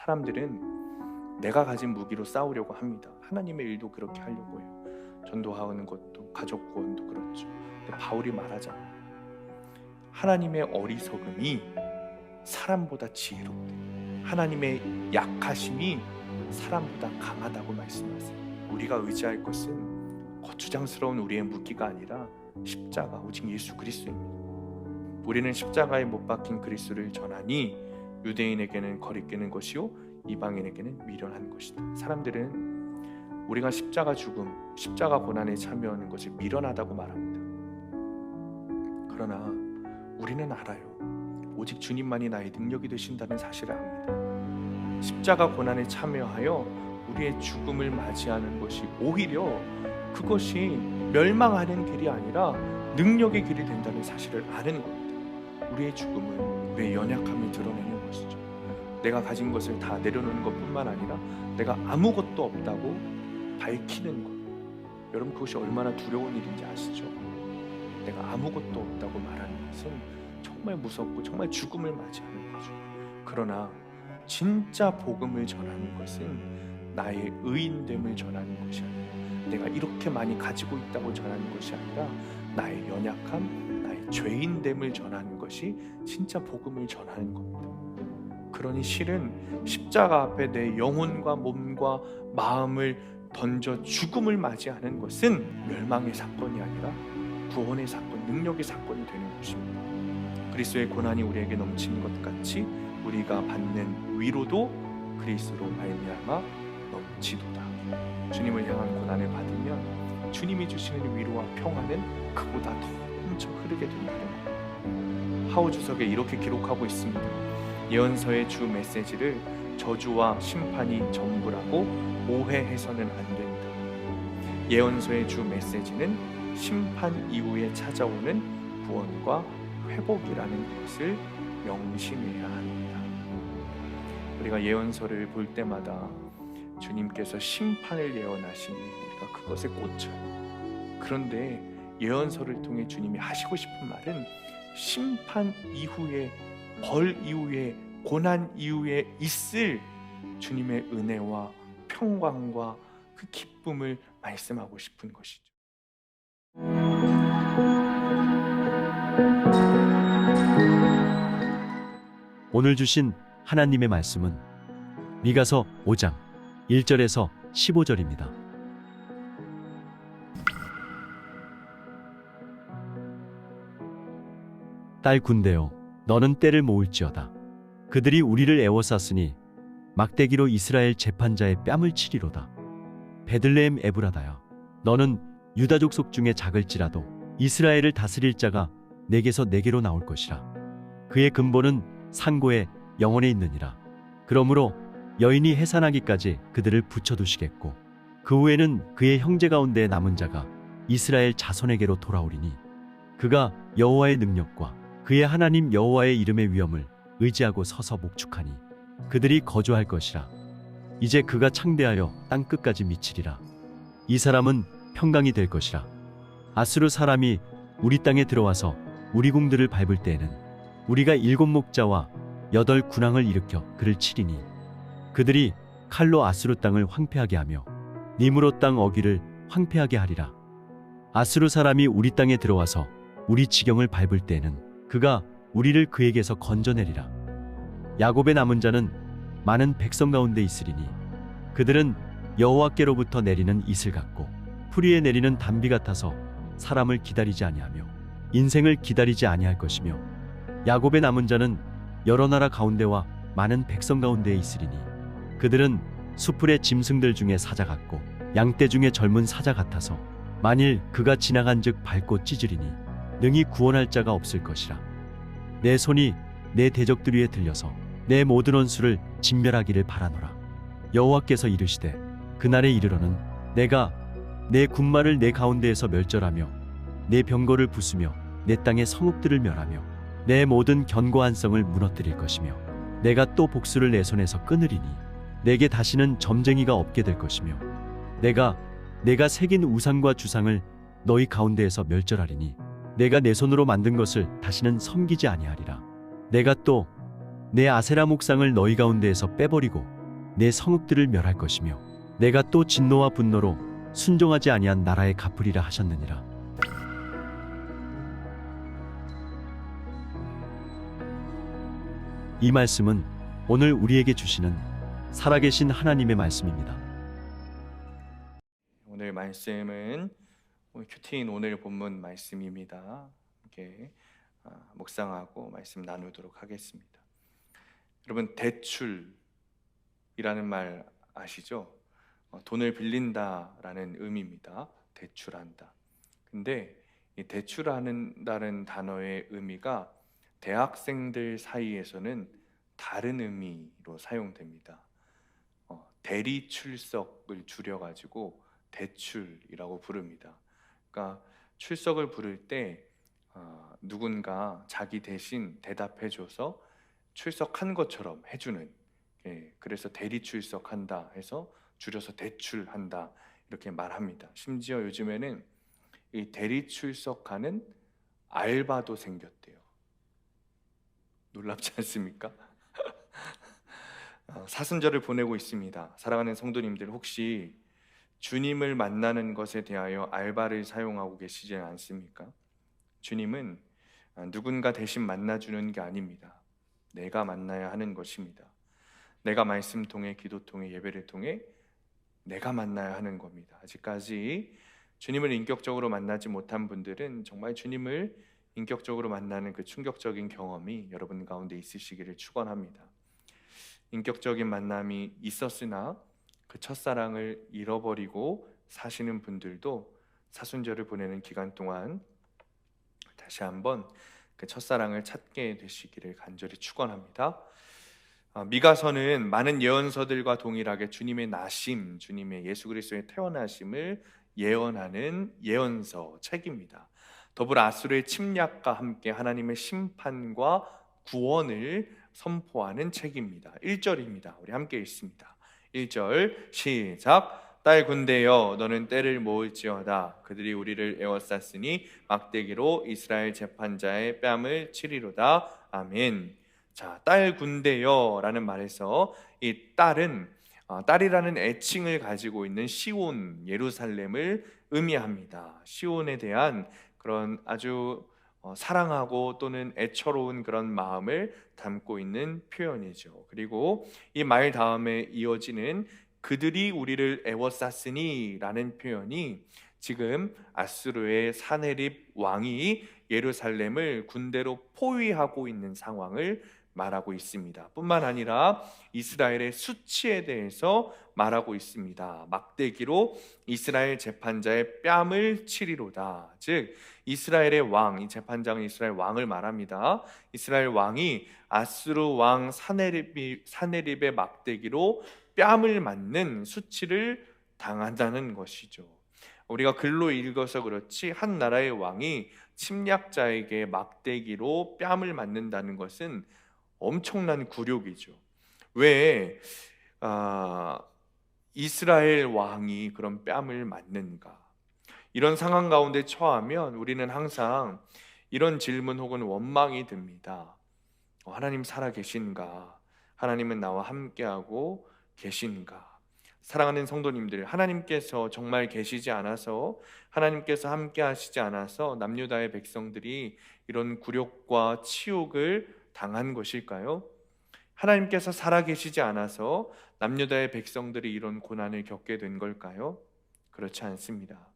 사람들은 내가 가진 무기로 싸우려고 합니다. 하나님의 일도 그렇게 하려고 해요. 전도하는 것도, 가족 구원도 그렇죠. 근데 바울이 말하잖아요. 하나님의 어리석음이 사람보다 지혜롭대. 하나님의 약하심이 사람보다 강하다고 말씀하세요. 우리가 의지할 것은 거추장스러운 우리의 무기가 아니라 십자가, 오직 예수 그리스도입니다. 우리는 십자가에 못 박힌 그리스도를 전하니 유대인에게는 거리끼는 것이요 이방인에게는 미련한 것이다. 사람들은 우리가 십자가 죽음, 십자가 고난에 참여하는 것을 미련하다고 말합니다. 그러나 우리는 알아요. 오직 주님만이 나의 능력이 되신다는 사실을 압니다. 십자가 고난에 참여하여 우리의 죽음을 맞이하는 것이 오히려 그것이 멸망하는 길이 아니라 능력의 길이 된다는 사실을 아는 겁니다. 우리의 죽음은 우리의 연약함을 드러내는 것이죠. 내가 가진 것을 다 내려놓는 것뿐만 아니라 내가 아무것도 없다고 밝히는 것. 여러분, 그것이 얼마나 두려운 일인지 아시죠? 내가 아무것도 없다고 말하는 것은 정말 무섭고 정말 죽음을 맞이하는 거죠. 그러나 진짜 복음을 전하는 것은 나의 의인됨을 전하는 것이 아니라, 내가 이렇게 많이 가지고 있다고 전하는 것이 아니라 나의 연약함, 나의 죄인됨을 전하는 것이 진짜 복음을 전하는 겁니다. 그러니 실은 십자가 앞에 내 영혼과 몸과 마음을 던져 죽음을 맞이하는 것은 멸망의 사건이 아니라 구원의 사건, 능력의 사건이 되는 것입니다. 그리스도의 고난이 우리에게 넘치는 것 같이 우리가 받는 위로도 그리스도로 말미암아 넘치도다. 주님을 향한 고난을 받으면 주님이 주시는 위로와 평안은 그보다 더 넘쳐 흐르게 된다는 것. 하오 주석에 이렇게 기록하고 있습니다. 예언서의 주 메시지를 저주와 심판이 전부라고 오해해서는 안 된다. 예언서의 주 메시지는 심판 이후에 찾아오는 구원과 회복이라는 것을 명심해야 합니다. 우리가 예언서를 볼 때마다 주님께서 심판을 예언하시니 우리가 그것에 꽂혀요. 그런데 예언서를 통해 주님이 하시고 싶은 말은 심판 이후에, 벌 이후에, 고난 이후에 있을 주님의 은혜와 평강과 그 기쁨을 말씀하고 싶은 것이죠. 오늘 주신 하나님의 말씀은 미가서 5장 1절에서 15절입니다. 딸 군대여, 너는 때를 모을지어다. 그들이 우리를 애워쌌으니 막대기로 이스라엘 재판자의 뺨을 치리로다. 베들레헴 에브라다야, 너는 유다 족속 중에 작을지라도 이스라엘을 다스릴 자가 내게서 내게로 나올 것이라. 그의 근본은 상고에 영원에 있느니라. 그러므로 여인이 해산하기까지 그들을 붙여두시겠고 그 후에는 그의 형제 가운데 남은 자가 이스라엘 자손에게로 돌아오리니 그가 여호와의 능력과 그의 하나님 여호와의 이름의 위엄을 의지하고 서서 목축하니 그들이 거주할 것이라. 이제 그가 창대하여 땅 끝까지 미치리라. 이 사람은 평강이 될 것이라. 아수르 사람이 우리 땅에 들어와서 우리 궁들을 밟을 때에는 우리가 7 목자와 8 군왕을 일으켜 그를 치리니 그들이 칼로 아수르 땅을 황폐하게 하며 니므롯 땅 어귀를 황폐하게 하리라. 아수르 사람이 우리 땅에 들어와서 우리 지경을 밟을 때에는 그가 우리를 그에게서 건져내리라. 야곱의 남은 자는 많은 백성 가운데 있으리니 그들은 여호와께로부터 내리는 이슬 같고 풀이에 내리는 단비 같아서 사람을 기다리지 아니하며 인생을 기다리지 아니할 것이며 야곱의 남은 자는 여러 나라 가운데와 많은 백성 가운데에 있으리니 그들은 수풀의 짐승들 중에 사자 같고 양떼 중에 젊은 사자 같아서 만일 그가 지나간즉 밟고 찢으리니 능히 구원할 자가 없을 것이라. 내 손이 내 대적들 위에 들려서 내 모든 원수를 진멸하기를 바라노라. 여호와께서 이르시되 그날에 이르러는 내가 내 군마를 내 가운데에서 멸절하며 내 병거를 부수며 내 땅의 성읍들을 멸하며 내 모든 견고한 성을 무너뜨릴 것이며 내가 또 복수를 내 손에서 끊으리니 내게 다시는 점쟁이가 없게 될 것이며 내가 새긴 우상과 주상을 너희 가운데에서 멸절하리니 내가 내 손으로 만든 것을 다시는 섬기지 아니하리라. 내가 또 내 아세라 목상을 너희 가운데에서 빼버리고 내 성읍들을 멸할 것이며 내가 또 진노와 분노로 순종하지 아니한 나라에 갚으리라 하셨느니라. 이 말씀은 오늘 우리에게 주시는 살아계신 하나님의 말씀입니다. 오늘 말씀은 큐티인 오늘 본문 말씀입니다. 이렇게 묵상하고 말씀 나누도록 하겠습니다. 여러분, 대출이라는 말 아시죠? 돈을 빌린다라는 의미입니다. 대출한다. 근데 이 대출하는다는 단어의 의미가 대학생들 사이에서는 다른 의미로 사용됩니다. 대리 출석을 줄여가지고 대출이라고 부릅니다. 그러니까 출석을 부를 때 누군가 자기 대신 대답해줘서 출석한 것처럼 해주는, 그래서 대리 출석한다 해서 줄여서 대출한다 이렇게 말합니다. 심지어 요즘에는 이 대리 출석하는 알바도 생겼대요. 놀랍지 않습니까? 사순절을 보내고 있습니다. 사랑하는 성도님들, 혹시 주님을 만나는 것에 대하여 알바를 사용하고 계시지 않습니까? 주님은 누군가 대신 만나주는 게 아닙니다. 내가 만나야 하는 것입니다. 내가 말씀 통해, 기도 통해, 예배를 통해 내가 만나야 하는 겁니다. 아직까지 주님을 인격적으로 만나지 못한 분들은 정말 주님을 인격적으로 만나는 그 충격적인 경험이 여러분 가운데 있으시기를 축원합니다. 인격적인 만남이 있었으나 그 첫사랑을 잃어버리고 사시는 분들도 사순절을 보내는 기간 동안 다시 한번 그 첫사랑을 찾게 되시기를 간절히 축원합니다. 미가서는 많은 예언서들과 동일하게 주님의 나심, 주님의 예수 그리스도의 태어나심을 예언하는 예언서 책입니다. 더불어 아수르의 침략과 함께 하나님의 심판과 구원을 선포하는 책입니다. 1절입니다. 우리 함께 읽습니다. 1절 시작. 딸 군대여, 너는 떼를 모을지어다. 그들이 우리를 에워쌌으니 막대기로 이스라엘 재판자의 뺨을 치리로다. 아멘. 자, 딸 군대여 라는 말에서 이 딸은 딸이라는 애칭을 가지고 있는 시온, 예루살렘을 의미합니다. 시온에 대한 그런 아주 사랑하고 또는 애처로운 그런 마음을 담고 있는 표현이죠. 그리고 이 말 다음에 이어지는 그들이 우리를 에워쌌으니 라는 표현이 지금 아수르의 사네립 왕이 예루살렘을 군대로 포위하고 있는 상황을 말하고 있습니다. 뿐만 아니라 이스라엘의 수치에 대해서 말하고 있습니다. 막대기로 이스라엘 재판자의 뺨을 치리로다. 즉 이스라엘의 왕, 이 재판장은 이스라엘 왕을 말합니다. 이스라엘 왕이 아수르 왕 사네립의 막대기로 뺨을 맞는 수치를 당한다는 것이죠. 우리가 글로 읽어서 그렇지 한 나라의 왕이 침략자에게 막대기로 뺨을 맞는다는 것은 엄청난 굴욕이죠. 왜 이스라엘 왕이 그런 뺨을 맞는가? 이런 상황 가운데 처하면 우리는 항상 이런 질문 혹은 원망이 듭니다. 하나님 살아 계신가? 하나님은 나와 함께하고 계신가? 사랑하는 성도님들, 하나님께서 정말 계시지 않아서, 하나님께서 함께 하시지 않아서 남유다의 백성들이 이런 굴욕과 치욕을 당한 것일까요? 하나님께서 살아계시지 않아서 남유다의 백성들이 이런 고난을 겪게 된 걸까요? 그렇지 않습니다.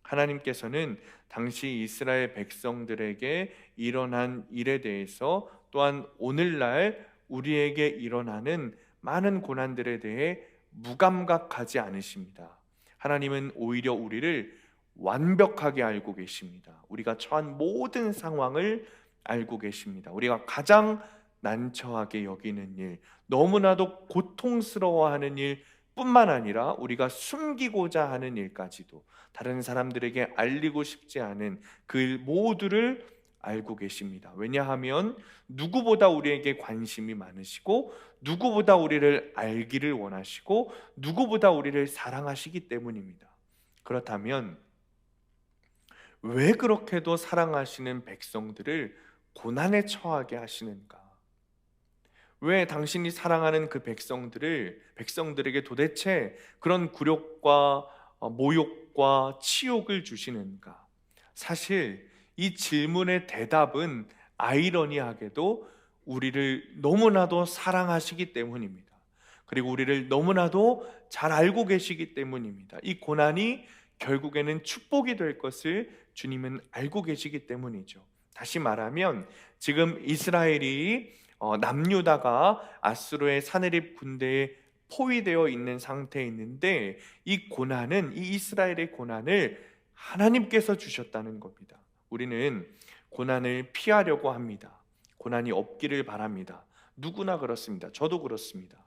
하나님께서는 당시 이스라엘 백성들에게 일어난 일에 대해서 또한 오늘날 우리에게 일어나는 많은 고난들에 대해 무감각하지 않으십니다. 하나님은 오히려 우리를 완벽하게 알고 계십니다. 우리가 처한 모든 상황을 알고 계십니다. 우리가 가장 난처하게 여기는 일, 너무나도 고통스러워하는 일 뿐만 아니라 우리가 숨기고자 하는 일까지도, 다른 사람들에게 알리고 싶지 않은 그 모두를 알고 계십니다. 왜냐하면 누구보다 우리에게 관심이 많으시고 누구보다 우리를 알기를 원하시고 누구보다 우리를 사랑하시기 때문입니다. 그렇다면 왜 그렇게도 사랑하시는 백성들을 고난에 처하게 하시는가? 왜 당신이 사랑하는 그 백성들에게 도대체 그런 굴욕과 모욕과 치욕을 주시는가? 사실 이 질문의 대답은 아이러니하게도 우리를 너무나도 사랑하시기 때문입니다. 그리고 우리를 너무나도 잘 알고 계시기 때문입니다. 이 고난이 결국에는 축복이 될 것을 주님은 알고 계시기 때문이죠. 다시 말하면 지금 이스라엘이 남유다가 아수르의 사내립 군대에 포위되어 있는 상태에 있는데, 이 고난은, 이 이스라엘의 고난을 하나님께서 주셨다는 겁니다. 우리는 고난을 피하려고 합니다. 고난이 없기를 바랍니다. 누구나 그렇습니다. 저도 그렇습니다.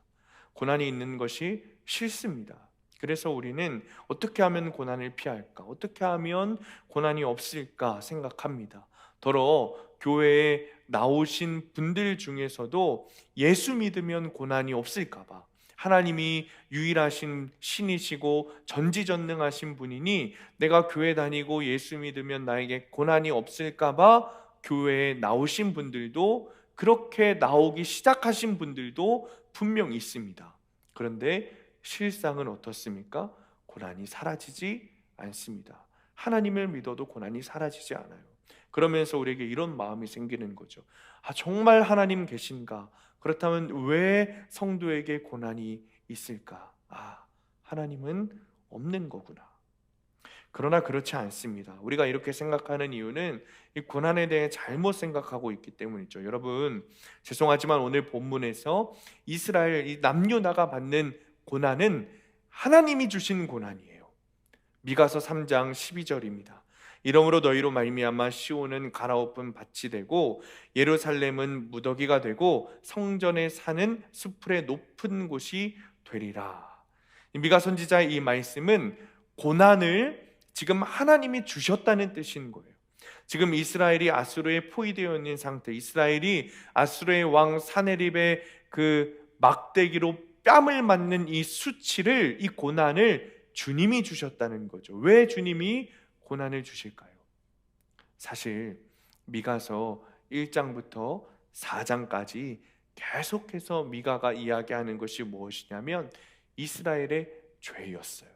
고난이 있는 것이 싫습니다. 그래서 우리는 어떻게 하면 고난을 피할까? 어떻게 하면 고난이 없을까 생각합니다. 더러 교회에 나오신 분들 중에서도 예수 믿으면 고난이 없을까 봐, 하나님이 유일하신 신이시고 전지전능하신 분이니 내가 교회 다니고 예수 믿으면 나에게 고난이 없을까 봐 교회에 나오신 분들도, 그렇게 나오기 시작하신 분들도 분명 있습니다. 그런데 실상은 어떻습니까? 고난이 사라지지 않습니다. 하나님을 믿어도 고난이 사라지지 않아요. 그러면서 우리에게 이런 마음이 생기는 거죠. 정말 하나님 계신가? 그렇다면 왜 성도에게 고난이 있을까? 하나님은 없는 거구나. 그러나 그렇지 않습니다. 우리가 이렇게 생각하는 이유는 이 고난에 대해 잘못 생각하고 있기 때문이죠. 여러분, 죄송하지만 오늘 본문에서 이스라엘, 이 남유다가 받는 고난은 하나님이 주신 고난이에요. 미가서 3장 12절입니다. 이러므로 너희로 말미암아 시온은 갈아엎은 밭이 되고 예루살렘은 무더기가 되고 성전에 사는 수풀의 높은 곳이 되리라. 미가 선지자의 이 말씀은 고난을 지금 하나님이 주셨다는 뜻인 거예요. 지금 이스라엘이 아수르에 포위되어 있는 상태, 이스라엘이 아수르의 왕 사네립의 그 막대기로 뺨을 맞는 이 수치를, 이 고난을 주님이 주셨다는 거죠. 왜 주님이 고난을 주실까요? 사실 미가서 1장부터 4장까지 계속해서 미가가 이야기하는 것이 무엇이냐면 이스라엘의 죄였어요.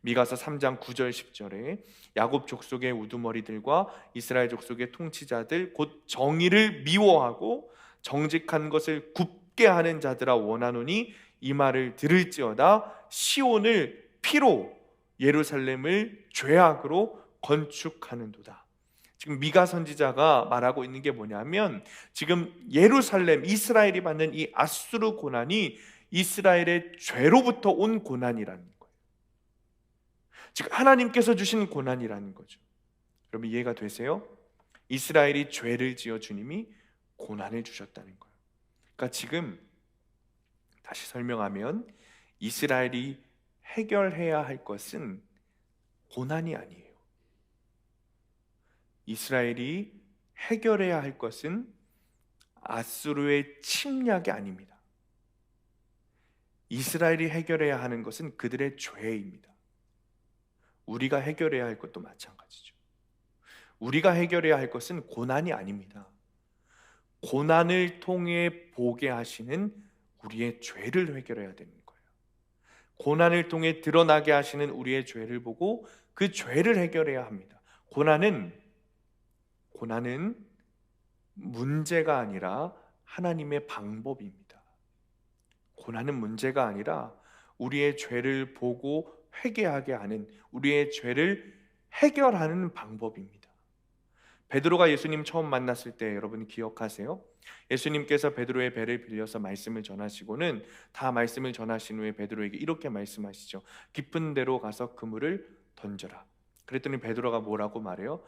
미가서 3장 9절 10절에 야곱 족속의 우두머리들과 이스라엘 족속의 통치자들 곧 정의를 미워하고 정직한 것을 굽게 하는 자들아 원하노니 이 말을 들을지어다 시온을 피로 예루살렘을 죄악으로 건축하는도다. 지금 미가 선지자가 말하고 있는 게 뭐냐면 지금 예루살렘, 이스라엘이 받는 이 아수르 고난이 이스라엘의 죄로부터 온 고난이라는 거예요. 즉 하나님께서 주신 고난이라는 거죠. 여러분 이해가 되세요? 이스라엘이 죄를 지어 주님이 고난을 주셨다는 거예요. 그러니까 지금 다시 설명하면 이스라엘이 해결해야 할 것은 고난이 아니에요. 이스라엘이 해결해야 할 것은 아수르의 침략이 아닙니다. 이스라엘이 해결해야 하는 것은 그들의 죄입니다. 우리가 해결해야 할 것도 마찬가지죠. 우리가 해결해야 할 것은 고난이 아닙니다. 고난을 통해 보게 하시는 우리의 죄를 해결해야 되는 거예요. 고난을 통해 드러나게 하시는 우리의 죄를 보고 그 죄를 해결해야 합니다. 고난은 문제가 아니라 하나님의 방법입니다. 고난은 문제가 아니라 우리의 죄를 보고 회개하게 하는, 우리의 죄를 해결하는 방법입니다. 베드로가 예수님 처음 만났을 때 여러분 기억하세요? 예수님께서 베드로의 배를 빌려서 말씀을 전하시고는 다 말씀을 전하신 후에 베드로에게 이렇게 말씀하시죠. 깊은 데로 가서 그물을 던져라. 그랬더니 베드로가 뭐라고 말해요?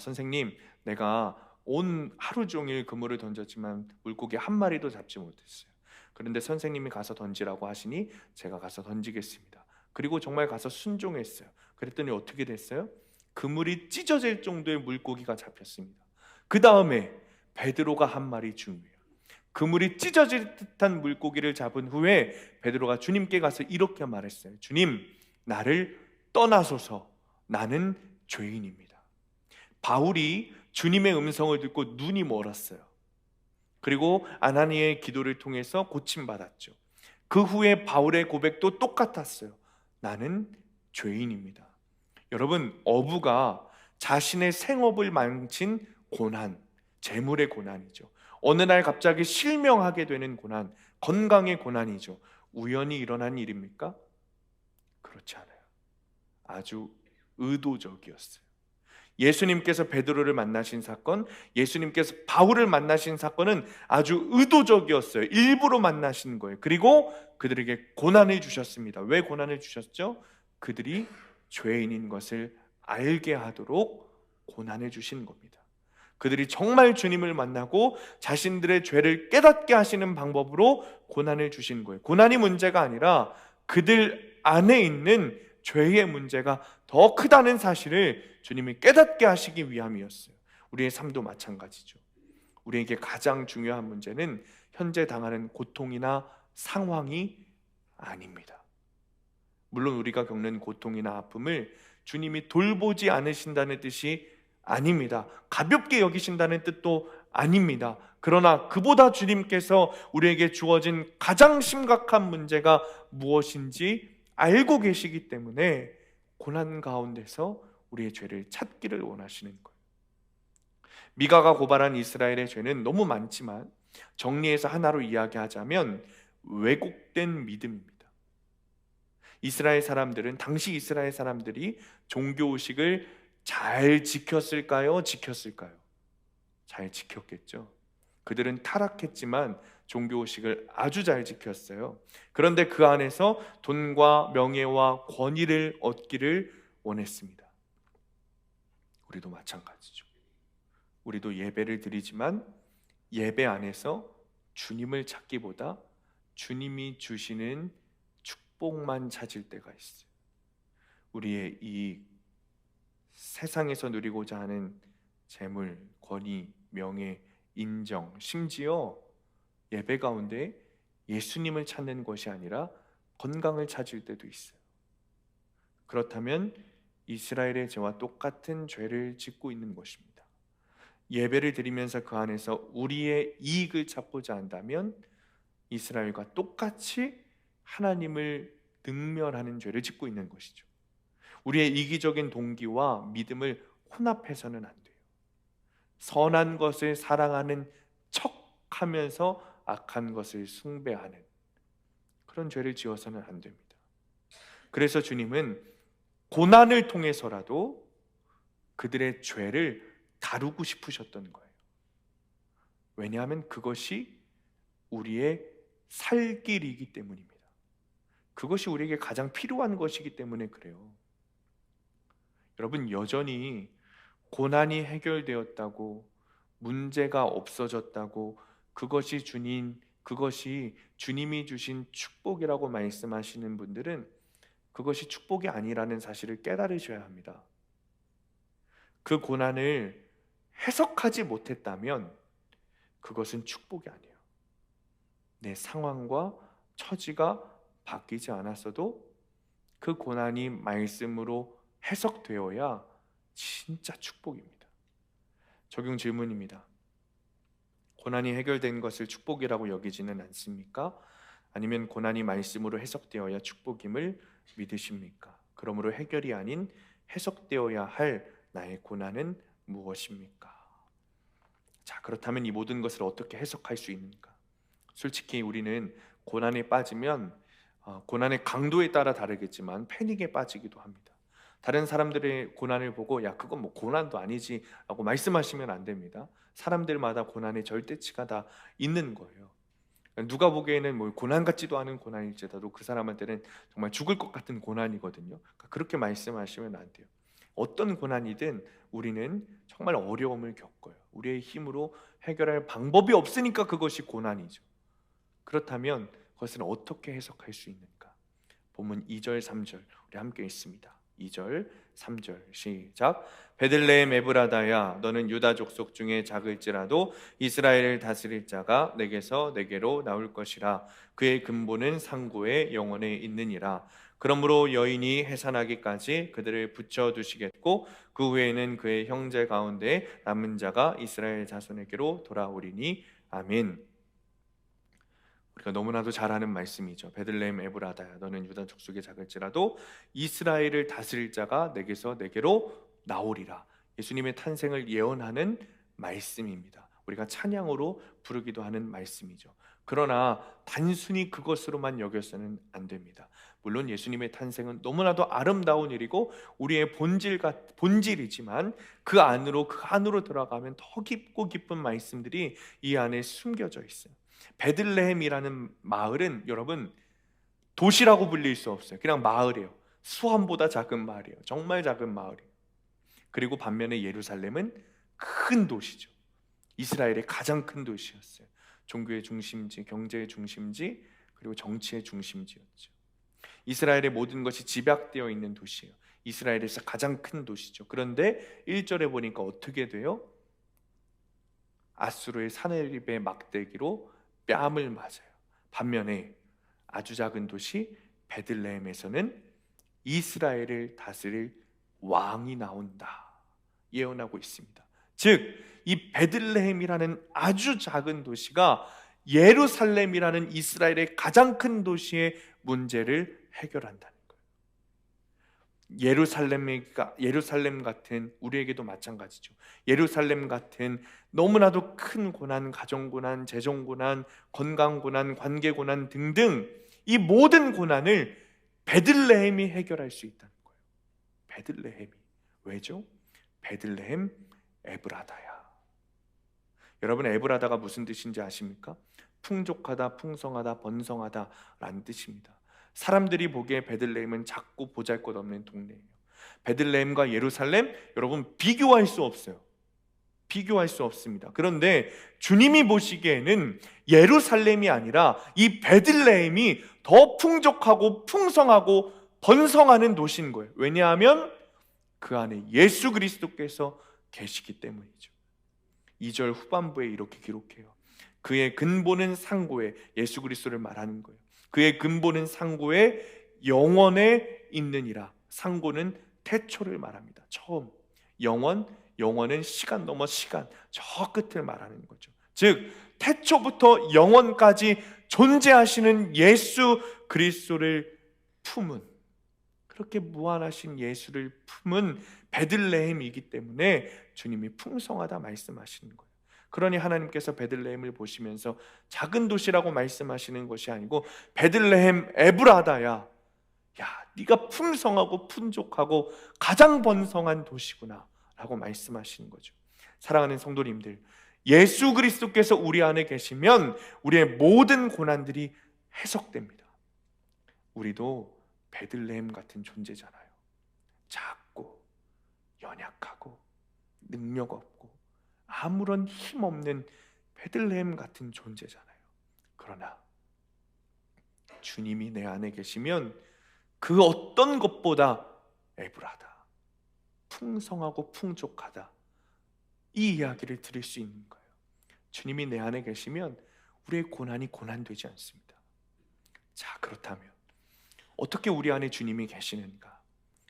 선생님, 내가 온 하루 종일 그물을 던졌지만 물고기 한 마리도 잡지 못했어요. 그런데 선생님이 가서 던지라고 하시니 제가 가서 던지겠습니다. 그리고 정말 가서 순종했어요. 그랬더니 어떻게 됐어요? 그물이 찢어질 정도의 물고기가 잡혔습니다. 그 다음에 베드로가 한 말이 중요해요. 그물이 찢어질 듯한 물고기를 잡은 후에 베드로가 주님께 가서 이렇게 말했어요. 주님, 나를 떠나소서. 나는 죄인입니다. 바울이 주님의 음성을 듣고 눈이 멀었어요. 그리고 아나니의 기도를 통해서 고침받았죠. 그 후에 바울의 고백도 똑같았어요. 나는 죄인입니다. 여러분, 어부가 자신의 생업을 망친 고난, 재물의 고난이죠. 어느 날 갑자기 실명하게 되는 고난, 건강의 고난이죠. 우연히 일어난 일입니까? 그렇지 않아요. 아주 의도적이었어요. 예수님께서 베드로를 만나신 사건, 예수님께서 바울을 만나신 사건은 아주 의도적이었어요. 일부러 만나신 거예요. 그리고 그들에게 고난을 주셨습니다. 왜 고난을 주셨죠? 그들이 죄인인 것을 알게 하도록 고난을 주신 겁니다. 그들이 정말 주님을 만나고 자신들의 죄를 깨닫게 하시는 방법으로 고난을 주신 거예요. 고난이 문제가 아니라 그들 안에 있는 죄의 문제가 더 크다는 사실을 주님이 깨닫게 하시기 위함이었어요. 우리의 삶도 마찬가지죠. 우리에게 가장 중요한 문제는 현재 당하는 고통이나 상황이 아닙니다. 물론 우리가 겪는 고통이나 아픔을 주님이 돌보지 않으신다는 뜻이 아닙니다. 가볍게 여기신다는 뜻도 아닙니다. 그러나 그보다 주님께서 우리에게 주어진 가장 심각한 문제가 무엇인지 알고 계시기 때문에 고난 가운데서 우리의 죄를 찾기를 원하시는 거예요. 미가가 고발한 이스라엘의 죄는 너무 많지만 정리해서 하나로 이야기하자면 왜곡된 믿음입니다. 이스라엘 사람들은, 당시 이스라엘 사람들이 종교의식을 잘 지켰을까요? 지켰을까요? 잘 지켰겠죠. 그들은 타락했지만 종교의식을 아주 잘 지켰어요. 그런데 그 안에서 돈과 명예와 권위를 얻기를 원했습니다. 우리도 마찬가지죠. 우리도 예배를 드리지만 예배 안에서 주님을 찾기보다 주님이 주시는 축복만 찾을 때가 있어요. 우리의 이 세상에서 누리고자 하는 재물, 권위, 명예, 인정, 심지어 예배 가운데 예수님을 찾는 것이 아니라 건강을 찾을 때도 있어요. 그렇다면 이스라엘의 죄와 똑같은 죄를 짓고 있는 것입니다. 예배를 드리면서 그 안에서 우리의 이익을 찾고자 한다면 이스라엘과 똑같이 하나님을 능멸하는 죄를 짓고 있는 것이죠. 우리의 이기적인 동기와 믿음을 혼합해서는 안 돼요. 선한 것을 사랑하는 척하면서 악한 것을 숭배하는 그런 죄를 지어서는 안 됩니다. 그래서 주님은 고난을 통해서라도 그들의 죄를 다루고 싶으셨던 거예요. 왜냐하면 그것이 우리의 살 길이기 때문입니다. 그것이 우리에게 가장 필요한 것이기 때문에 그래요. 여러분, 여전히 고난이 해결되었다고, 문제가 없어졌다고, 그것이 주님이 주신 축복이라고 말씀하시는 분들은 그것이 축복이 아니라는 사실을 깨달으셔야 합니다. 그 고난을 해석하지 못했다면 그것은 축복이 아니에요. 내 상황과 처지가 바뀌지 않았어도 그 고난이 말씀으로 해석되어야 진짜 축복입니다. 적용 질문입니다. 고난이 해결된 것을 축복이라고 여기지는 않습니까? 아니면 고난이 말씀으로 해석되어야 축복임을 믿으십니까? 그러므로 해결이 아닌 해석되어야 할 나의 고난은 무엇입니까? 자, 그렇다면 이 모든 것을 어떻게 해석할 수 있는가? 솔직히 우리는 고난에 빠지면 고난의 강도에 따라 다르겠지만 패닉에 빠지기도 합니다. 다른 사람들의 고난을 보고 야, 그건 뭐 고난도 아니지 라고 말씀하시면 안 됩니다. 사람들마다 고난의 절대치가 다 있는 거예요. 누가 보기에는 뭐 고난 같지도 않은 고난일지라도 그 사람한테는 정말 죽을 것 같은 고난이거든요. 그렇게 말씀하시면 안 돼요. 어떤 고난이든 우리는 정말 어려움을 겪어요. 우리의 힘으로 해결할 방법이 없으니까 그것이 고난이죠. 그렇다면 그것을 어떻게 해석할 수 있는가? 본문 2절 3절 우리 함께 읽습니다. 2절 3절 시작. 베들레헴 에브라다야, 너는 유다 족속 중에 작을지라도 이스라엘을 다스릴 자가 내게로 나올 것이라. 그의 근본은 상고의 영원에 있느니라. 그러므로 여인이 해산하기까지 그들을 붙여두시겠고 그 후에는 그의 형제 가운데 남은 자가 이스라엘 자손에게로 돌아오리니 아멘. 우리가 너무나도 잘 아는 말씀이죠. 베들레헴 에브라다야, 너는 유다 족속에 작을지라도 이스라엘을 다스릴 자가 내게로 나오리라. 예수님의 탄생을 예언하는 말씀입니다. 우리가 찬양으로 부르기도 하는 말씀이죠. 그러나 단순히 그것으로만 여겨서는 안 됩니다. 물론 예수님의 탄생은 너무나도 아름다운 일이고 우리의 본질이지만 그 안으로 들어가면 더 깊고 깊은 말씀들이 이 안에 숨겨져 있어요. 베들레헴이라는 마을은 여러분 도시라고 불릴 수 없어요. 그냥 마을이에요. 수원보다 작은 마을이에요. 정말 작은 마을이에요. 그리고 반면에 예루살렘은 큰 도시죠. 이스라엘의 가장 큰 도시였어요. 종교의 중심지, 경제의 중심지, 그리고 정치의 중심지였죠. 이스라엘의 모든 것이 집약되어 있는 도시예요. 이스라엘에서 가장 큰 도시죠. 그런데 1절에 보니까 어떻게 돼요? 아수르의 사내립의 막대기로 뺨을 맞아요. 반면에 아주 작은 도시 베들레헴에서는 이스라엘을 다스릴 왕이 나온다 예언하고 있습니다. 즉 이 베들레헴이라는 아주 작은 도시가 예루살렘이라는 이스라엘의 가장 큰 도시의 문제를 해결한다는 거예요. 예루살렘 같은, 우리에게도 마찬가지죠. 예루살렘 같은 너무나도 큰 고난, 가정고난, 재정고난, 건강고난, 관계고난 등등 이 모든 고난을 베들레헴이 해결할 수 있다는 거예요. 베들레헴이. 왜죠? 베들레헴 에브라다야. 여러분, 에브라다가 무슨 뜻인지 아십니까? 풍족하다, 풍성하다, 번성하다 라는 뜻입니다. 사람들이 보기에 베들레헴은 작고 보잘것없는 동네예요. 베들레헴과 예루살렘, 여러분 비교할 수 없어요. 비교할 수 없습니다. 그런데 주님이 보시기에는 예루살렘이 아니라 이 베들레헴이 더 풍족하고 풍성하고 번성하는 도시인 거예요. 왜냐하면 그 안에 예수 그리스도께서 계시기 때문이죠. 2절 후반부에 이렇게 기록해요. 그의 근본은 상고에, 예수 그리스도를 말하는 거예요. 그의 근본은 상고에 영원에 있느니라. 상고는 태초를 말합니다. 처음. 영원은 시간 넘어 시간, 저 끝을 말하는 거죠. 즉 태초부터 영원까지 존재하시는 예수 그리스도를 품은, 그렇게 무한하신 예수를 품은 베들레헴이기 때문에 주님이 풍성하다 말씀하시는 거예요. 그러니 하나님께서 베들레헴을 보시면서 작은 도시라고 말씀하시는 것이 아니고 베들레헴 에브라다야, 야, 네가 풍성하고 풍족하고 가장 번성한 도시구나 라고 말씀하시는 거죠. 사랑하는 성도님들, 예수 그리스도께서 우리 안에 계시면 우리의 모든 고난들이 해석됩니다. 우리도 베들레헴 같은 존재잖아요. 작고 연약하고 능력 없고 아무런 힘 없는 베들레헴 같은 존재잖아요. 그러나 주님이 내 안에 계시면 그 어떤 것보다 에브라다, 풍성하고 풍족하다, 이 이야기를 들을 수 있는 거예요. 주님이 내 안에 계시면 우리의 고난이 고난되지 않습니다. 자, 그렇다면 어떻게 우리 안에 주님이 계시는가?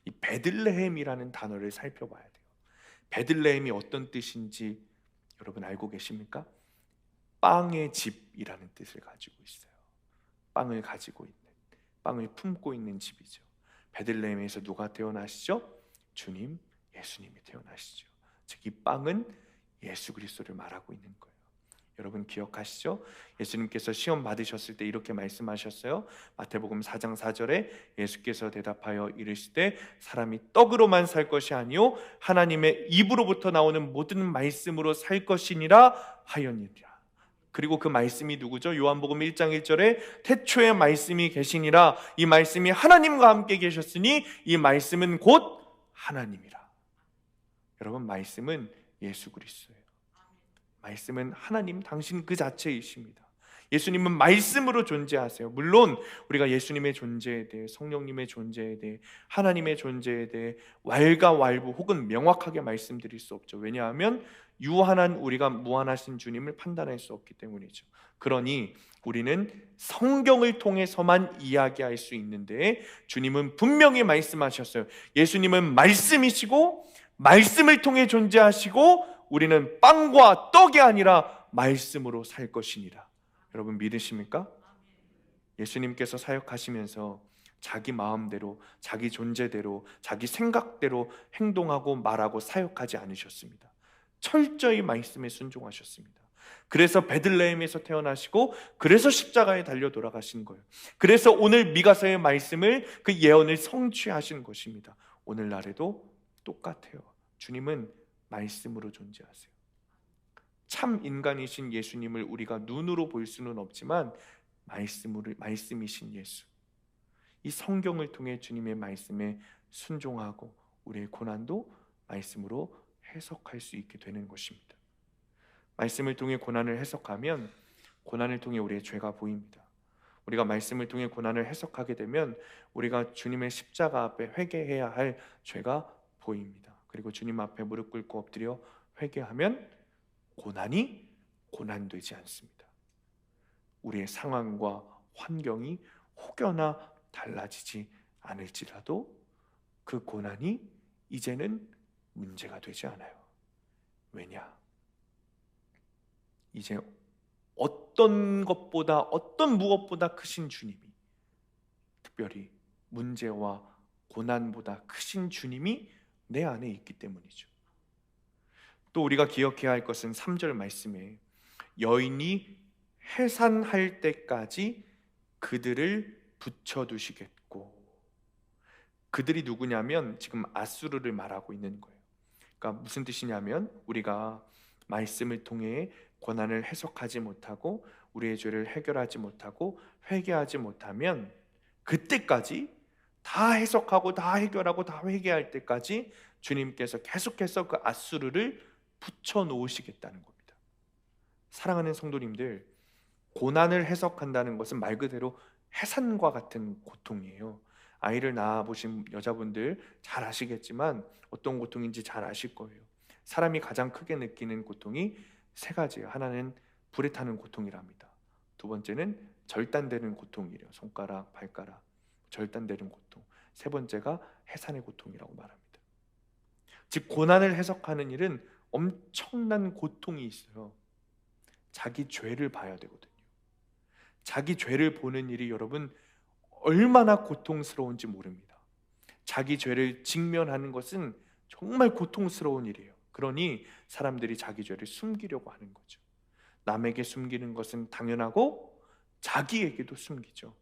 이 베들레헴이라는 단어를 살펴봐야 돼요. 베들레헴이 어떤 뜻인지 여러분 알고 계십니까? 빵의 집이라는 뜻을 가지고 있어요. 빵을 가지고 있는, 빵을 품고 있는 집이죠. 베들레헴에서 누가 태어나시죠? 주님, 예수님이 태어나시죠. 즉 이 빵은 예수 그리스도를 말하고 있는 거예요. 여러분 기억하시죠? 예수님께서 시험 받으셨을 때 이렇게 말씀하셨어요. 마태복음 4장 4절에 예수께서 대답하여 이르시되 사람이 떡으로만 살 것이 아니요 하나님의 입으로부터 나오는 모든 말씀으로 살 것이니라 하였느니라. 그리고 그 말씀이 누구죠? 요한복음 1장 1절에 태초에 말씀이 계시니라. 이 말씀이 하나님과 함께 계셨으니 이 말씀은 곧 하나님이라. 여러분, 말씀은 예수 그리스도예요. 말씀은 하나님, 당신 그 자체이십니다. 예수님은 말씀으로 존재하세요. 물론 우리가 예수님의 존재에 대해, 성령님의 존재에 대해, 하나님의 존재에 대해 왈가왈부 혹은 명확하게 말씀드릴 수 없죠. 왜냐하면 유한한 우리가 무한하신 주님을 판단할 수 없기 때문이죠. 그러니 우리는 성경을 통해서만 이야기할 수 있는데 주님은 분명히 말씀하셨어요. 예수님은 말씀이시고 말씀을 통해 존재하시고 우리는 빵과 떡이 아니라 말씀으로 살 것이니라. 여러분 믿으십니까? 예수님께서 사역하시면서 자기 마음대로, 자기 존재대로, 자기 생각대로 행동하고 말하고 사역하지 않으셨습니다. 철저히 말씀에 순종하셨습니다. 그래서 베들레헴에서 태어나시고, 그래서 십자가에 달려 돌아가신 거예요. 그래서 오늘 미가서의 말씀을, 그 예언을 성취하신 것입니다. 오늘날에도 똑같아요. 주님은 말씀으로 존재하세요. 참 인간이신 예수님을 우리가 눈으로 볼 수는 없지만 말씀이신 예수, 이 성경을 통해 주님의 말씀에 순종하고 우리의 고난도 말씀으로 해석할 수 있게 되는 것입니다. 말씀을 통해 고난을 해석하면 고난을 통해 우리의 죄가 보입니다. 우리가 말씀을 통해 고난을 해석하게 되면 우리가 주님의 십자가 앞에 회개해야 할 죄가 보입니다. 그리고 주님 앞에 무릎 꿇고 엎드려 회개하면 고난이 고난되지 않습니다. 우리의 상황과 환경이 혹여나 달라지지 않을지라도 그 고난이 이제는 문제가 되지 않아요. 왜냐? 이제 어떤 무엇보다 크신 주님이, 특별히 문제와 고난보다 크신 주님이 내 안에 있기 때문이죠. 또 우리가 기억해야 할 것은 3절 말씀에 여인이 해산할 때까지 그들을 붙여두시겠고, 그들이 누구냐면 지금 아수르를 말하고 있는 거예요. 그러니까 무슨 뜻이냐면 우리가 말씀을 통해 고난을 해석하지 못하고 우리의 죄를 해결하지 못하고 회개하지 못하면 그때까지 다 해석하고 다 해결하고 다 회개할 때까지 주님께서 계속해서 그 아수르를 붙여놓으시겠다는 겁니다. 사랑하는 성도님들, 고난을 해석한다는 것은 말 그대로 해산과 같은 고통이에요. 아이를 낳아보신 여자분들 잘 아시겠지만 어떤 고통인지 잘 아실 거예요. 사람이 가장 크게 느끼는 고통이 세 가지예요. 하나는 불에 타는 고통이랍니다. 두 번째는 절단되는 고통이래요. 손가락, 발가락 절단되는 고통. 세 번째가 해산의 고통이라고 말합니다. 즉 고난을 해석하는 일은 엄청난 고통이 있어요. 자기 죄를 봐야 되거든요. 자기 죄를 보는 일이 여러분 얼마나 고통스러운지 모릅니다. 자기 죄를 직면하는 것은 정말 고통스러운 일이에요. 그러니 사람들이 자기 죄를 숨기려고 하는 거죠. 남에게 숨기는 것은 당연하고 자기에게도 숨기죠.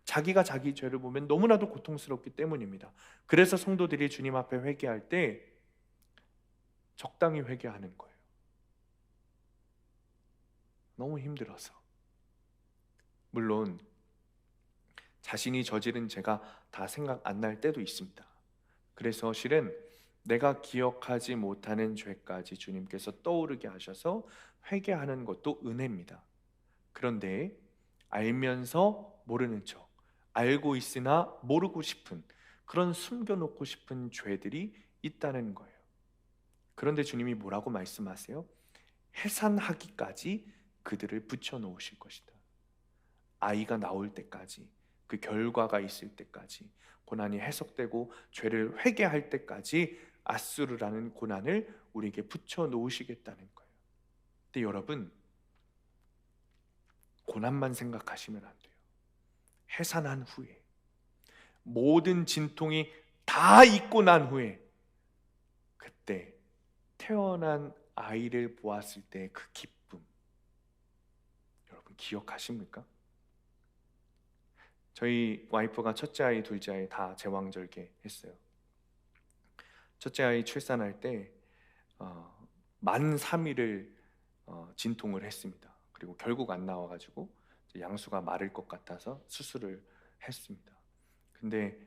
자기가 자기 죄를 보면 너무나도 고통스럽기 때문입니다. 그래서 성도들이 주님 앞에 회개할 때 적당히 회개하는 거예요. 너무 힘들어서. 물론 자신이 저지른 죄가 다 생각 안 날 때도 있습니다. 그래서 실은 내가 기억하지 못하는 죄까지 주님께서 떠오르게 하셔서 회개하는 것도 은혜입니다. 그런데 알면서 모르는 척, 알고 있으나 모르고 싶은 그런 숨겨놓고 싶은 죄들이 있다는 거예요. 그런데 주님이 뭐라고 말씀하세요? 해산하기까지 그들을 붙여놓으실 것이다. 아이가 나올 때까지, 그 결과가 있을 때까지, 고난이 해석되고 죄를 회개할 때까지 아수르라는 고난을 우리에게 붙여놓으시겠다는 거예요. 근데 여러분, 고난만 생각하시면 안 돼요. 해산한 후에, 모든 진통이 다 잊고 난 후에, 그때 태어난 아이를 보았을 때 그 기쁨, 여러분 기억하십니까? 저희 와이프가 첫째 아이, 둘째 아이 다 제왕절개 했어요. 첫째 아이 출산할 때 만 3일을 진통을 했습니다. 그리고 결국 안 나와가지고 양수가 마를 것 같아서 수술을 했습니다. 근데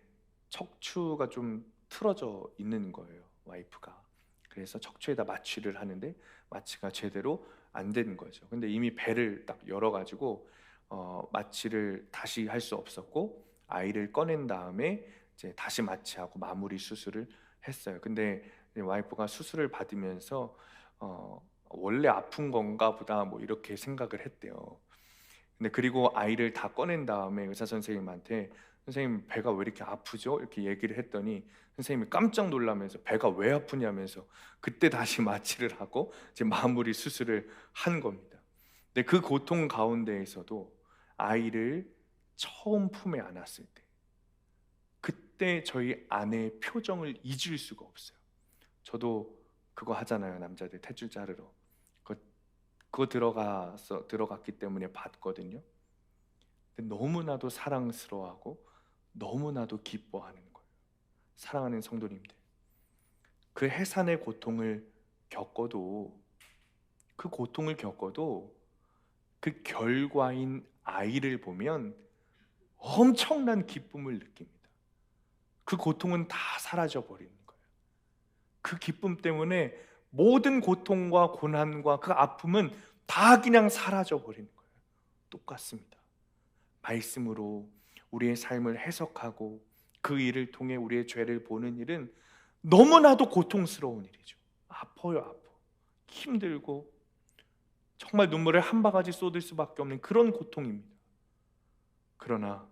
척추가 좀 틀어져 있는 거예요, 와이프가. 그래서 척추에다 마취를 하는데 마취가 제대로 안 되는 거죠. 근데 이미 배를 딱 열어가지고 마취를 다시 할 수 없었고, 아이를 꺼낸 다음에 이제 다시 마취하고 마무리 수술을 했어요. 근데 와이프가 수술을 받으면서 원래 아픈 건가 보다 뭐 이렇게 생각을 했대요. 근데 그리고 아이를 다 꺼낸 다음에 의사 선생님한테 선생님 배가 왜 이렇게 아프죠? 이렇게 얘기를 했더니 선생님이 깜짝 놀라면서 배가 왜 아프냐면서 그때 다시 마취를 하고 이제 마무리 수술을 한 겁니다. 근데 그 고통 가운데에서도 아이를 처음 품에 안았을 때, 그때 저희 아내의 표정을 잊을 수가 없어요. 저도 그거 하잖아요. 남자들 탯줄 자르러. 그거, 그거 들어갔기 때문에 봤거든요. 근데 너무나도 사랑스러워하고 너무나도 기뻐하는 거예요. 사랑하는 성도님들, 그 해산의 고통을 겪어도, 그 고통을 겪어도 그 결과인 아이를 보면 엄청난 기쁨을 느낍니다. 그 고통은 다 사라져 버리는 거예요. 그 기쁨 때문에 모든 고통과 고난과 그 아픔은 다 그냥 사라져 버리는 거예요. 똑같습니다. 말씀으로 우리의 삶을 해석하고 그 일을 통해 우리의 죄를 보는 일은 너무나도 고통스러운 일이죠. 아파요, 아파. 힘들고 정말 눈물을 한 바가지 쏟을 수밖에 없는 그런 고통입니다. 그러나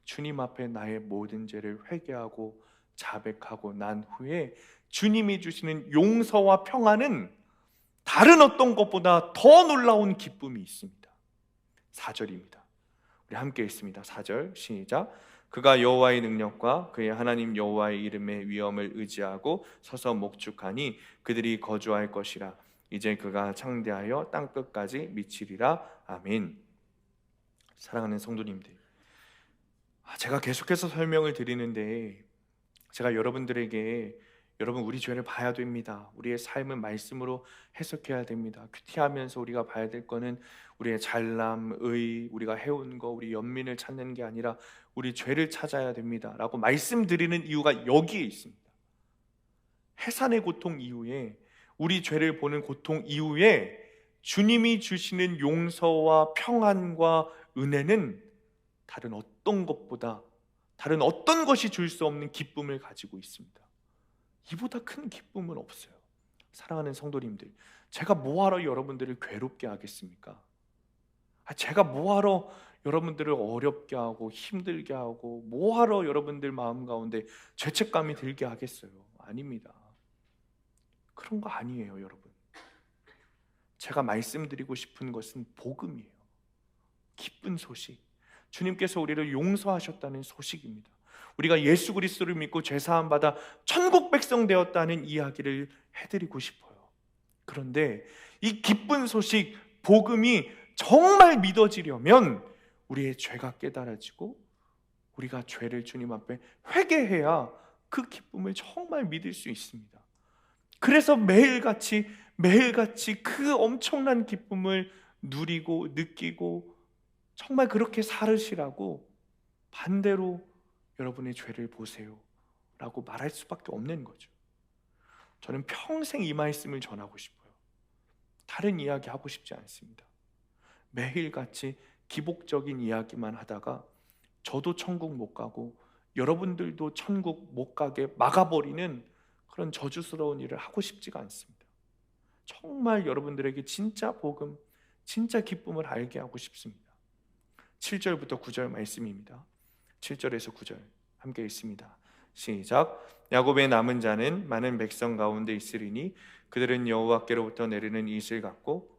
주님 앞에 나의 모든 죄를 회개하고 자백하고 난 후에 주님이 주시는 용서와 평안은 다른 어떤 것보다 더 놀라운 기쁨이 있습니다. 4절입니다. 우리 함께 읽습니다. 4절 시작. 그가 여호와의 능력과 그의 하나님 여호와의 이름의 위엄을 의지하고 서서 목축하니 그들이 거주할 것이라. 이제 그가 창대하여 땅끝까지 미치리라. 아멘. 사랑하는 성도님들, 제가 계속해서 설명을 드리는데, 제가 여러분들에게 여러분 우리 죄를 봐야 됩니다. 우리의 삶은 말씀으로 해석해야 됩니다. 큐티하면서 우리가 봐야 될 거는 우리의 잘남, 의, 우리가 해온 거, 우리 연민을 찾는 게 아니라 우리 죄를 찾아야 됩니다 라고 말씀드리는 이유가 여기에 있습니다. 해산의 고통 이후에, 우리 죄를 보는 고통 이후에 주님이 주시는 용서와 평안과 은혜는 다른 어떤 것보다, 다른 어떤 것이 줄 수 없는 기쁨을 가지고 있습니다. 이보다 큰 기쁨은 없어요. 사랑하는 성도님들, 제가 뭐하러 여러분들을 괴롭게 하겠습니까? 제가 뭐하러 여러분들을 어렵게 하고 힘들게 하고 뭐하러 여러분들 마음 가운데 죄책감이 들게 하겠어요? 아닙니다. 그런 거 아니에요, 여러분. 제가 말씀드리고 싶은 것은 복음이에요. 기쁜 소식, 주님께서 우리를 용서하셨다는 소식입니다. 우리가 예수 그리스도를 믿고 죄사함 받아 천국 백성 되었다는 이야기를 해드리고 싶어요. 그런데 이 기쁜 소식, 복음이 정말 믿어지려면 우리의 죄가 깨달아지고 우리가 죄를 주님 앞에 회개해야 그 기쁨을 정말 믿을 수 있습니다. 그래서 매일같이 그 엄청난 기쁨을 누리고 느끼고 정말 그렇게 살으시라고, 반대로 여러분의 죄를 보세요 라고 말할 수밖에 없는 거죠. 저는 평생 이 말씀을 전하고 싶어요. 다른 이야기 하고 싶지 않습니다. 매일같이 기복적인 이야기만 하다가 저도 천국 못 가고 여러분들도 천국 못 가게 막아버리는 그런 저주스러운 일을 하고 싶지가 않습니다. 정말 여러분들에게 진짜 복음, 진짜 기쁨을 알게 하고 싶습니다. 7절부터 9절 말씀입니다. 7절에서 9절 함께 읽습니다. 시작. 야곱의 남은 자는 많은 백성 가운데 있으리니 그들은 여호와께로부터 내리는 이슬 같고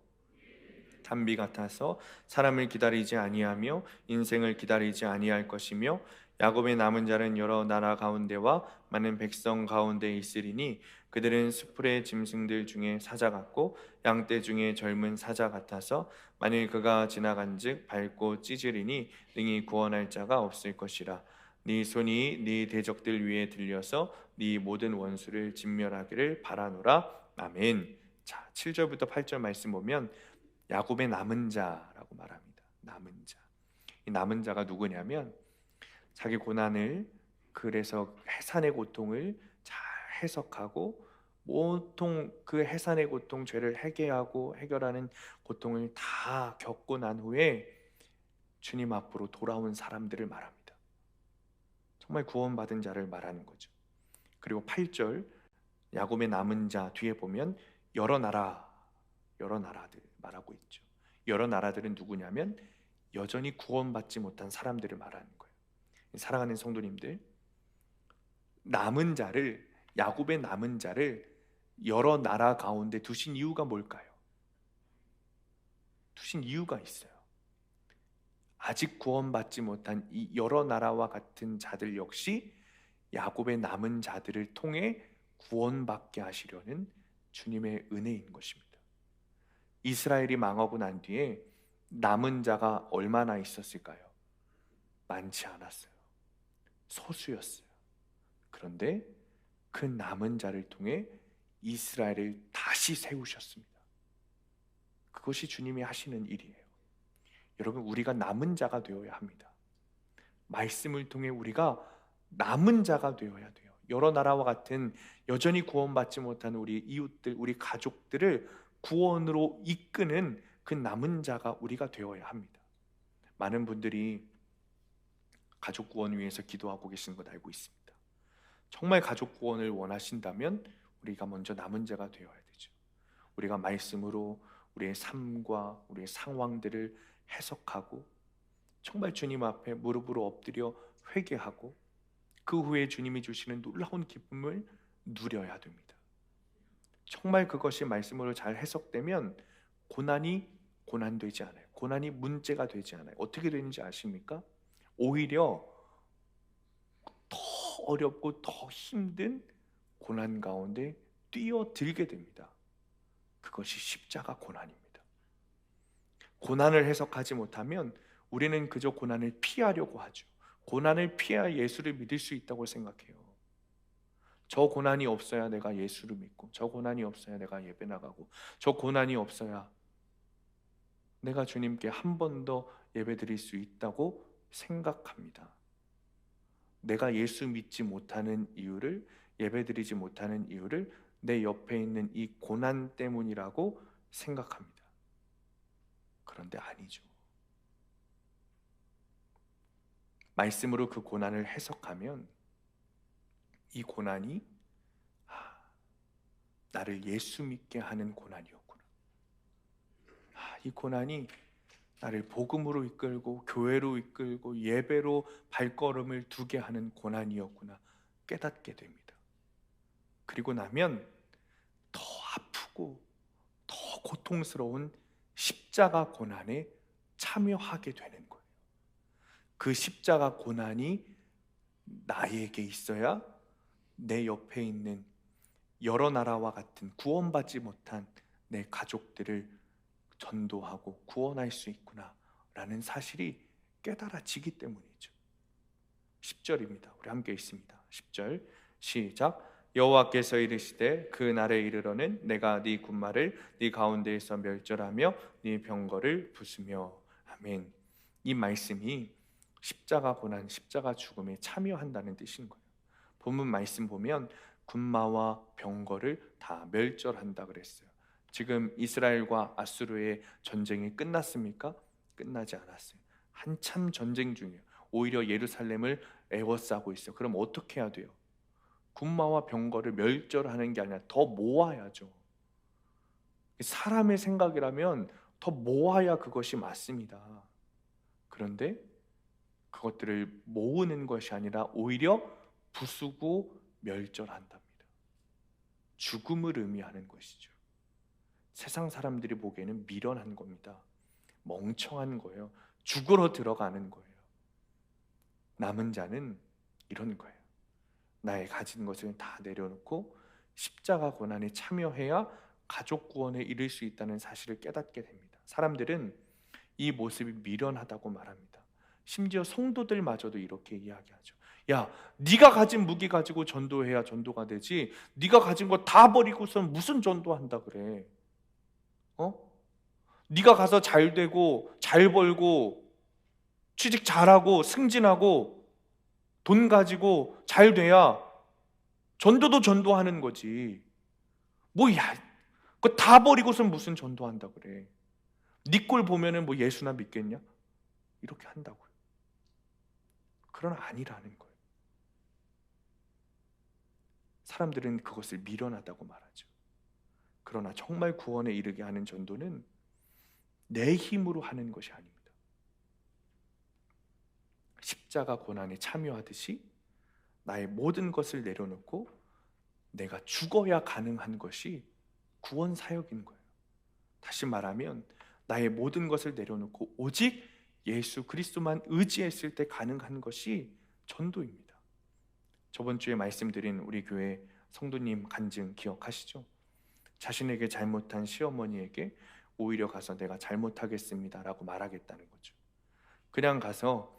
단비 같아서 사람을 기다리지 아니하며 인생을 기다리지 아니할 것이며, 야곱의 남은 자는 여러 나라 가운데와 많은 백성 가운데 있으리니 그들은 수풀의 짐승들 중에 사자 같고 양떼 중에 젊은 사자 같아서 만일 그가 지나간즉 밟고 찢으리니 능히 구원할 자가 없을 것이라. 네 손이 네 대적들 위에 들려서 네 모든 원수를 진멸하기를 바라노라. 아멘. 자, 7절부터 8절 말씀 보면 야곱의 남은 자라고 말합니다. 남은 자. 이 남은 자가 누구냐면 자기 고난을, 그래서 해산의 고통을 잘 해석하고 보통 그 해산의 고통, 죄를 회개하고 해결하는 고통을 다 겪고 난 후에 주님 앞으로 돌아온 사람들을 말합니다. 정말 구원받은 자를 말하는 거죠. 그리고 8절 야곱의 남은 자 뒤에 보면 여러 나라들 말하고 있죠. 여러 나라들은 누구냐면 여전히 구원받지 못한 사람들을 말하는 거예요. 사랑하는 성도님들, 남은 자를, 야곱의 남은 자를 여러 나라 가운데 두신 이유가 뭘까요? 두신 이유가 있어요. 아직 구원받지 못한 이 여러 나라와 같은 자들 역시 야곱의 남은 자들을 통해 구원받게 하시려는 주님의 은혜인 것입니다. 이스라엘이 망하고 난 뒤에 남은 자가 얼마나 있었을까요? 많지 않았어요. 소수였어요. 그런데 그 남은 자를 통해 이스라엘을 다시 세우셨습니다. 그것이 주님이 하시는 일이에요. 여러분, 우리가 남은 자가 되어야 합니다. 말씀을 통해 우리가 남은 자가 되어야 돼요. 여러 나라와 같은 여전히 구원받지 못한 우리 이웃들, 우리 가족들을 구원으로 이끄는 그 남은 자가 우리가 되어야 합니다. 많은 분들이 가족 구원 위해서 기도하고 계신 것 알고 있습니다. 정말 가족 구원을 원하신다면 우리가 먼저 남은 자가 되어야 되죠. 우리가 말씀으로 우리의 삶과 우리의 상황들을 해석하고 정말 주님 앞에 무릎으로 엎드려 회개하고 그 후에 주님이 주시는 놀라운 기쁨을 누려야 됩니다. 정말 그것이 말씀으로 잘 해석되면 고난이 고난되지 않아요. 고난이 문제가 되지 않아요. 어떻게 되는지 아십니까? 오히려 더 어렵고 더 힘든 고난 가운데 뛰어들게 됩니다. 그것이 십자가 고난입니다. 고난을 해석하지 못하면 우리는 그저 고난을 피하려고 하죠. 고난을 피해야 예수를 믿을 수 있다고 생각해요. 저 고난이 없어야 내가 예수를 믿고, 저 고난이 없어야 내가 예배 나가고, 저 고난이 없어야 내가 주님께 한 번 더 예배 드릴 수 있다고 생각합니다. 내가 예수 믿지 못하는 이유를, 예배 드리지 못하는 이유를 내 옆에 있는 이 고난 때문이라고 생각합니다. 그런데 아니죠. 말씀으로 그 고난을 해석하면 이 고난이 나를 예수 믿게 하는 고난이었구나. 이 고난이 나를 복음으로 이끌고 교회로 이끌고 예배로 발걸음을 두게 하는 고난이었구나 깨닫게 됩니다. 그리고 나면 더 아프고 더 고통스러운 십자가 고난에 참여하게 되는 거예요. 그 십자가 고난이 나에게 있어야 내 옆에 있는 여러 나라와 같은 구원받지 못한 내 가족들을 전도하고 구원할 수 있구나 라는 사실이 깨달아지기 때문이죠. 10절입니다. 우리 함께 읽습니다. 10절 시작. 여호와께서 이르시되 그 날에 이르러는 내가 네 군마를 네 가운데에서 멸절하며 네 병거를 부수며. 아멘. 이 말씀이 십자가 고난, 십자가 죽음에 참여한다는 뜻인 거예요. 본문 말씀 보면 군마와 병거를 다 멸절한다 그랬어요. 지금 이스라엘과 아수르의 전쟁이 끝났습니까? 끝나지 않았어요. 한참 전쟁 중이에요. 오히려 예루살렘을 에워싸고 있어요. 그럼 어떻게 해야 돼요? 군마와 병거를 멸절하는 게 아니라 더 모아야죠. 사람의 생각이라면 더 모아야 그것이 맞습니다. 그런데 그것들을 모으는 것이 아니라 오히려 부수고 멸절한답니다. 죽음을 의미하는 것이죠. 세상 사람들이 보기에는 미련한 겁니다. 멍청한 거예요. 죽으러 들어가는 거예요. 남은 자는 이런 거예요. 나의 가진 것을 다 내려놓고 십자가 고난에 참여해야 가족 구원에 이를 수 있다는 사실을 깨닫게 됩니다. 사람들은 이 모습이 미련하다고 말합니다. 심지어 성도들마저도 이렇게 이야기하죠. 야, 네가 가진 무기 가지고 전도해야 전도가 되지, 네가 가진 거 다 버리고선 무슨 전도한다 그래? 네가 가서 잘 되고 잘 벌고 취직 잘하고 승진하고 돈 가지고 잘 돼야 전도도 전도하는 거지. 뭐야, 그거 다 버리고선 무슨 전도한다 그래? 네 꼴 보면은 뭐 예수나 믿겠냐? 이렇게 한다고요. 그러나 아니라는 거예요. 사람들은 그것을 미련하다고 말하죠. 그러나 정말 구원에 이르게 하는 전도는 내 힘으로 하는 것이 아닙니다. 십자가 고난에 참여하듯이 나의 모든 것을 내려놓고 내가 죽어야 가능한 것이 구원 사역인 거예요. 다시 말하면 나의 모든 것을 내려놓고 오직 예수 그리스도만 의지했을 때 가능한 것이 전도입니다. 저번 주에 말씀드린 우리 교회 성도님 간증 기억하시죠? 자신에게 잘못한 시어머니에게 오히려 가서 내가 잘못하겠습니다 라고 말하겠다는 거죠. 그냥 가서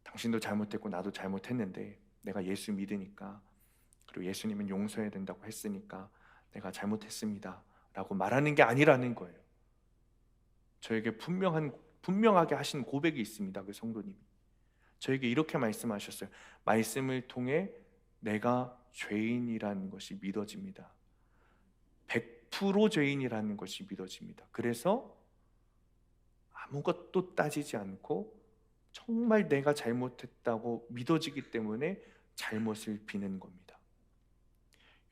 당신도 잘못했고 나도 잘못했는데 내가 예수 믿으니까, 그리고 예수님은 용서해야 된다고 했으니까 내가 잘못했습니다 라고 말하는 게 아니라는 거예요. 저에게 분명하게 하신 고백이 있습니다. 그 성도님이 저에게 이렇게 말씀하셨어요. 말씀을 통해 내가 죄인이라는 것이 믿어집니다. 100% 죄인이라는 것이 믿어집니다. 그래서 아무것도 따지지 않고 정말 내가 잘못했다고 믿어지기 때문에 잘못을 비는 겁니다.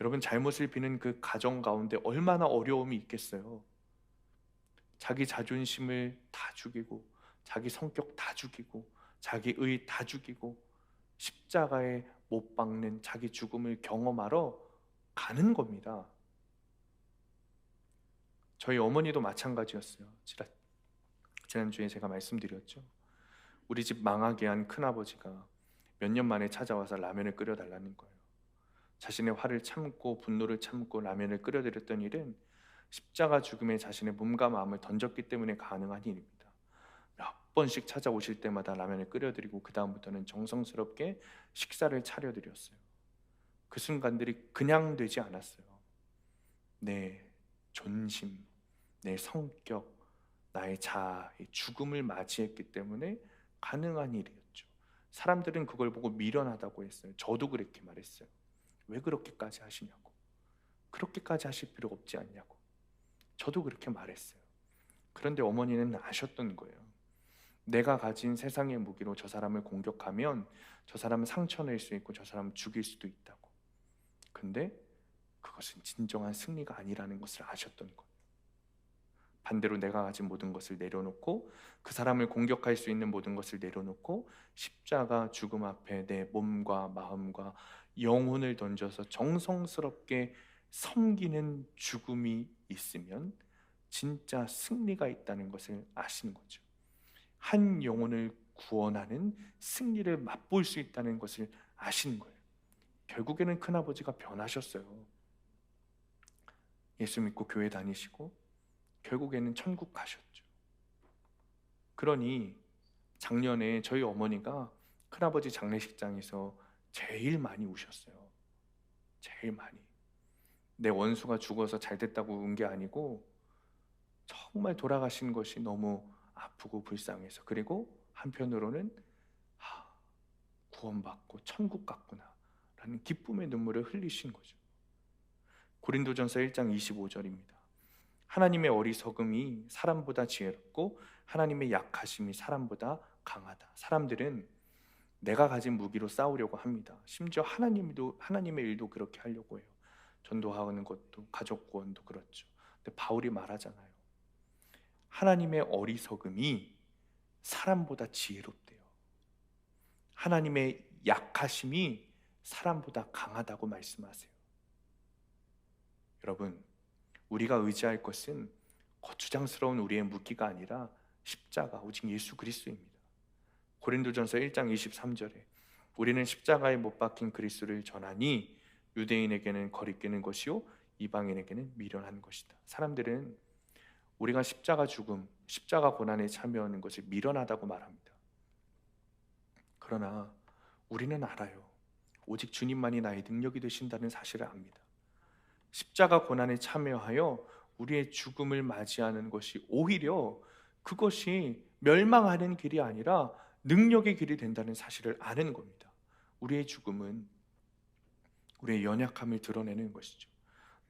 여러분, 잘못을 비는 그 가정 가운데 얼마나 어려움이 있겠어요. 자기 자존심을 다 죽이고 자기 성격 다 죽이고 자기 의 다 죽이고 십자가에 못 박는 자기 죽음을 경험하러 가는 겁니다. 저희 어머니도 마찬가지였어요. 지난주에 제가 말씀드렸죠. 우리 집 망하게 한 큰아버지가 몇 년 만에 찾아와서 라면을 끓여달라는 거예요. 자신의 화를 참고 분노를 참고 라면을 끓여드렸던 일은 십자가 죽음에 자신의 몸과 마음을 던졌기 때문에 가능한 일입니다. 몇 번씩 찾아오실 때마다 라면을 끓여드리고 그 다음부터는 정성스럽게 식사를 차려드렸어요. 그 순간들이 그냥 되지 않았어요. 내 존심, 내 성격, 나의 자아의 죽음을 맞이했기 때문에 가능한 일이었죠. 사람들은 그걸 보고 미련하다고 했어요. 저도 그렇게 말했어요. 왜 그렇게까지 하시냐고, 그렇게까지 하실 필요 없지 않냐고 저도 그렇게 말했어요. 그런데 어머니는 아셨던 거예요. 내가 가진 세상의 무기로 저 사람을 공격하면 저 사람은 상처 낼 수 있고 저 사람은 죽일 수도 있다고. 근데 그것은 진정한 승리가 아니라는 것을 아셨던 거예요. 반대로 내가 가진 모든 것을 내려놓고 그 사람을 공격할 수 있는 모든 것을 내려놓고 십자가 죽음 앞에 내 몸과 마음과 영혼을 던져서 정성스럽게 섬기는 죽음이 있으면 진짜 승리가 있다는 것을 아시는 거죠. 한 영혼을 구원하는 승리를 맛볼 수 있다는 것을 아시는 거예요. 결국에는 큰아버지가 변하셨어요. 예수 믿고 교회 다니시고 결국에는 천국 가셨죠. 그러니 작년에 저희 어머니가 큰아버지 장례식장에서 제일 많이 우셨어요. 제일 많이. 내 원수가 죽어서 잘 됐다고 운 게 아니고 정말 돌아가신 것이 너무 아프고 불쌍해서, 그리고 한편으로는 구원받고 천국 갔구나 라는 기쁨의 눈물을 흘리신 거죠. 고린도전서 1장 25절입니다. 하나님의 어리석음이 사람보다 지혜롭고 하나님의 약하심이 사람보다 강하다. 사람들은 내가 가진 무기로 싸우려고 합니다. 심지어 하나님의 일도 그렇게 하려고 해요. 전도하는 것도, 가족 구원도 그렇죠. 근데 바울이 말하잖아요. 하나님의 어리석음이 사람보다 지혜롭대요. 하나님의 약하심이 사람보다 강하다고 말씀하세요. 여러분, 우리가 의지할 것은 거추장스러운 우리의 무기가 아니라 십자가, 오직 예수 그리스도입니다. 고린도전서 1장 23절에 우리는 십자가에 못 박힌 그리스도를 전하니 유대인에게는 거리끼는 것이요 이방인에게는 미련한 것이다. 사람들은 우리가 십자가 죽음, 십자가 고난에 참여하는 것을 미련하다고 말합니다. 그러나 우리는 알아요. 오직 주님만이 나의 능력이 되신다는 사실을 압니다. 십자가 고난에 참여하여 우리의 죽음을 맞이하는 것이 오히려 그것이 멸망하는 길이 아니라 능력의 길이 된다는 사실을 아는 겁니다. 우리의 죽음은 우리의 연약함을 드러내는 것이죠.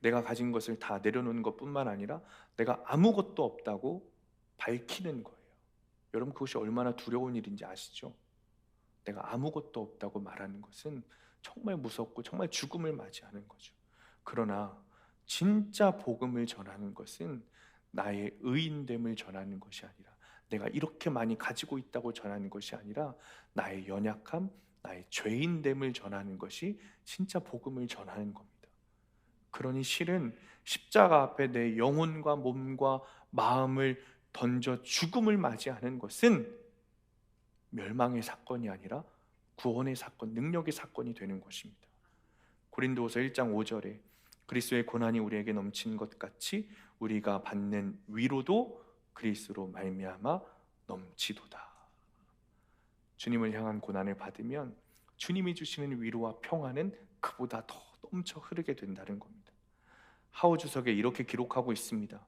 내가 가진 것을 다 내려놓는 것뿐만 아니라 내가 아무것도 없다고 밝히는 거예요. 여러분, 그것이 얼마나 두려운 일인지 아시죠? 내가 아무것도 없다고 말하는 것은 정말 무섭고 정말 죽음을 맞이하는 거죠. 그러나 진짜 복음을 전하는 것은 나의 의인됨을 전하는 것이 아니라, 내가 이렇게 많이 가지고 있다고 전하는 것이 아니라 나의 연약함, 나의 죄인됨을 전하는 것이 진짜 복음을 전하는 겁니다. 그러니 실은 십자가 앞에 내 영혼과 몸과 마음을 던져 죽음을 맞이하는 것은 멸망의 사건이 아니라 구원의 사건, 능력의 사건이 되는 것입니다. 고린도후서 1장 5절에 그리스도의 고난이 우리에게 넘치는 것 같이 우리가 받는 위로도 그리스도로 말미암아 넘치도다. 주님을 향한 고난을 받으면 주님이 주시는 위로와 평안은 그보다 더 넘쳐 흐르게 된다는 겁니다. 하오 주석에 이렇게 기록하고 있습니다.